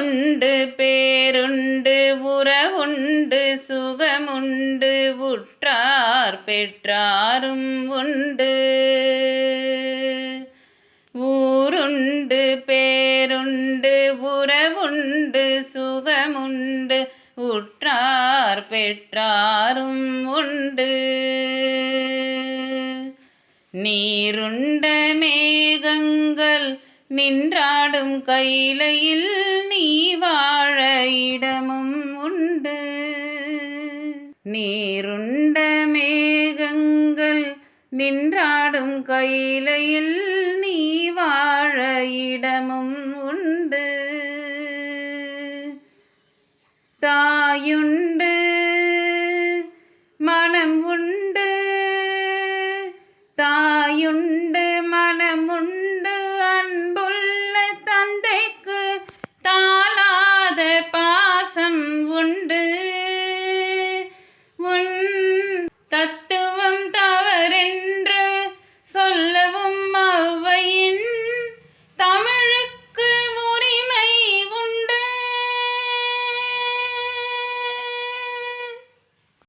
ஊருண்டு பேருண்டு உறவுண்டு சுகமுண்டு உற்றார் பெற்றாரும் உண்டு. ஊருண்டு பேருண்டு உறவுண்டு சுகமுண்டு உற்றார் பெற்றாரும் உண்டு. நீருண்ட மேகங்கள் நின்றாடும் கைலையில் நீ வாழ இடமும் உண்டு. நீருண்ட மேகங்கள் நின்றாடும் கைலையில் நீ வாழ இடமும் உண்டு. தாயுண்ட